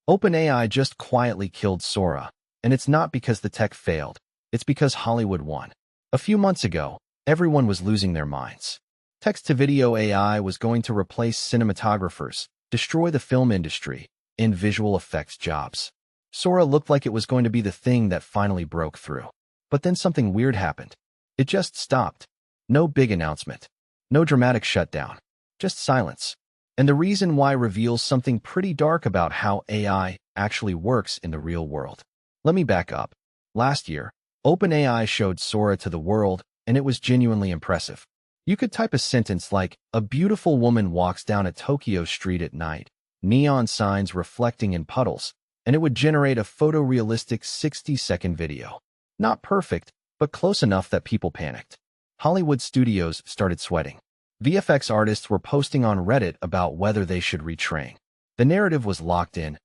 OpenAI just quietly killed Sora, and it's not because the tech failed, it's because Hollywood won. A few months ago, everyone was losing their minds. Text-to-video AI was going to replace cinematographers, destroy the film industry, and visual effects jobs. Sora looked like it was going to be the thing that finally broke through. But then something weird happened. It just stopped. No big announcement. No dramatic shutdown. Just silence. And the reason why reveals something pretty dark about how AI actually works in the real world. Let me back up. Last year, OpenAI showed Sora to the world, and it was genuinely impressive. You could type a sentence like, "A beautiful woman walks down a Tokyo street at night, neon signs reflecting in puddles," and it would generate a photorealistic 60-second video. Not perfect, but close enough that people panicked. Hollywood studios started sweating. VFX artists were posting on Reddit about whether they should retrain. The narrative was locked in.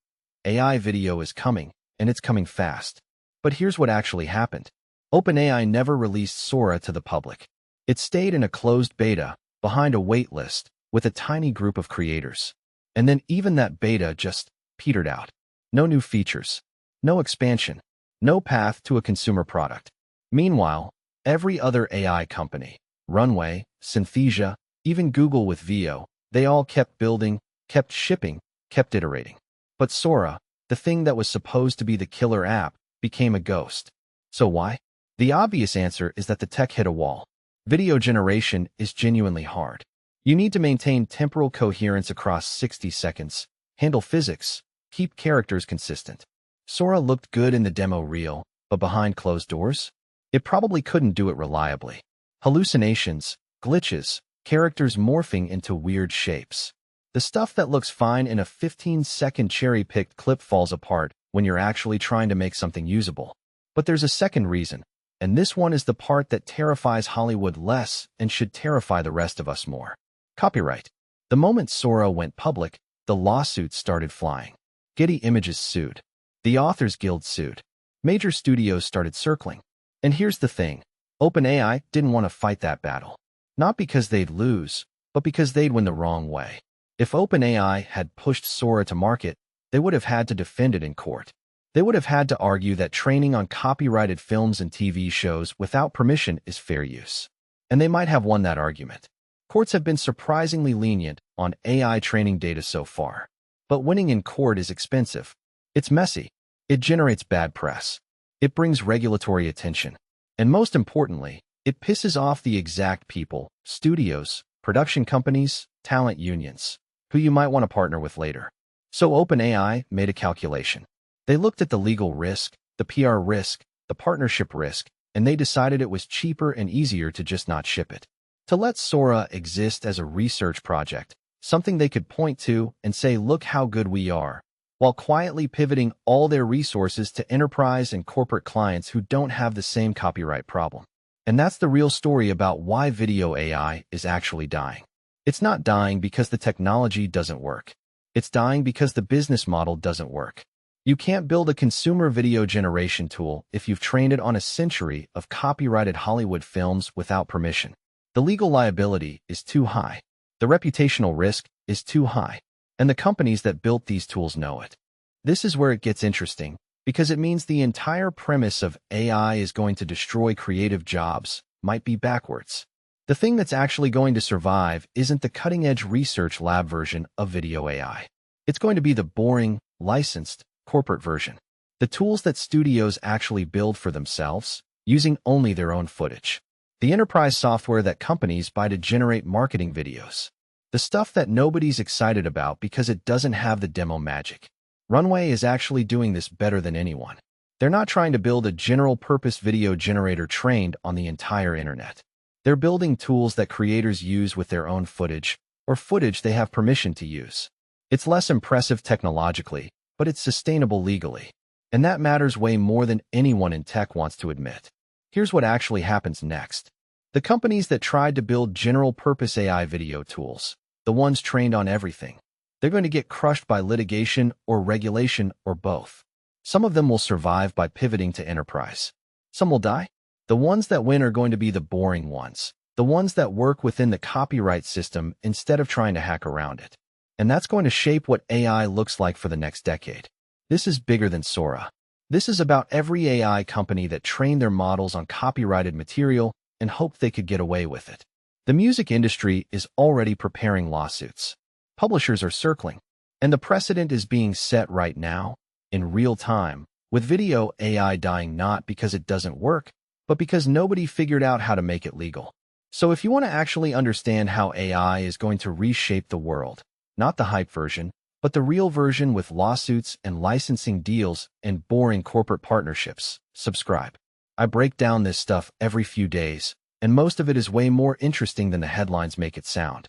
AI video is coming, and it's coming fast. But here's what actually happened. OpenAI never released Sora to the public. It stayed in a closed beta, behind a wait list, with a tiny group of creators. And then even that beta just petered out. No new features. No expansion. No path to a consumer product. Meanwhile, every other AI company, Runway, Synthesia, even Google with Veo, they all kept building, kept shipping, kept iterating. But Sora, the thing that was supposed to be the killer app, became a ghost. So why? The obvious answer is that the tech hit a wall. Video generation is genuinely hard. You need to maintain temporal coherence across 60 seconds, handle physics, keep characters consistent. Sora looked good in the demo reel, but behind closed doors? It probably couldn't do it reliably. Hallucinations, glitches, characters morphing into weird shapes. The stuff that looks fine in a 15-second cherry-picked clip falls apart when you're actually trying to make something usable. But there's a second reason, and this one is the part that terrifies Hollywood less and should terrify the rest of us more. Copyright. The moment Sora went public, the lawsuits started flying. Getty Images sued. The Authors Guild sued. Major studios started circling. And here's the thing. OpenAI didn't want to fight that battle. Not because they'd lose, but because they'd win the wrong way. If OpenAI had pushed Sora to market, they would have had to defend it in court. They would have had to argue that training on copyrighted films and TV shows without permission is fair use. And they might have won that argument. Courts have been surprisingly lenient on AI training data so far. But winning in court is expensive. It's messy. It generates bad press. It brings regulatory attention. And most importantly, it pisses off the exact people, studios, production companies, talent unions, who you might want to partner with later. So OpenAI made a calculation. They looked at the legal risk, the PR risk, the partnership risk, and they decided it was cheaper and easier to just not ship it. To let Sora exist as a research project, something they could point to and say, "Look how good we are," while quietly pivoting all their resources to enterprise and corporate clients who don't have the same copyright problem. And that's the real story about why video AI is actually dying. It's not dying because the technology doesn't work. It's dying because the business model doesn't work. You can't build a consumer video generation tool if you've trained it on a century of copyrighted Hollywood films without permission. The legal liability is too high. The reputational risk is too high. And the companies that built these tools know it. This is where it gets interesting, because it means the entire premise of AI is going to destroy creative jobs might be backwards. The thing that's actually going to survive isn't the cutting-edge research lab version of video AI. It's going to be the boring, licensed, corporate version. The tools that studios actually build for themselves, using only their own footage. The enterprise software that companies buy to generate marketing videos. The stuff that nobody's excited about because it doesn't have the demo magic. Runway is actually doing this better than anyone. They're not trying to build a general-purpose video generator trained on the entire internet. They're building tools that creators use with their own footage, or footage they have permission to use. It's less impressive technologically, but it's sustainable legally. And that matters way more than anyone in tech wants to admit. Here's what actually happens next. The companies that tried to build general-purpose AI video tools, the ones trained on everything, they're going to get crushed by litigation or regulation or both. Some of them will survive by pivoting to enterprise. Some will die. The ones that win are going to be the boring ones, the ones that work within the copyright system instead of trying to hack around it. And that's going to shape what AI looks like for the next decade. This is bigger than Sora. This is about every AI company that trained their models on copyrighted material and hoped they could get away with it. The music industry is already preparing lawsuits. Publishers are circling, and the precedent is being set right now, in real time, with video AI dying not because it doesn't work, but because nobody figured out how to make it legal. So if you want to actually understand how AI is going to reshape the world, not the hype version, but the real version with lawsuits and licensing deals and boring corporate partnerships, subscribe. I break down this stuff every few days, and most of it is way more interesting than the headlines make it sound.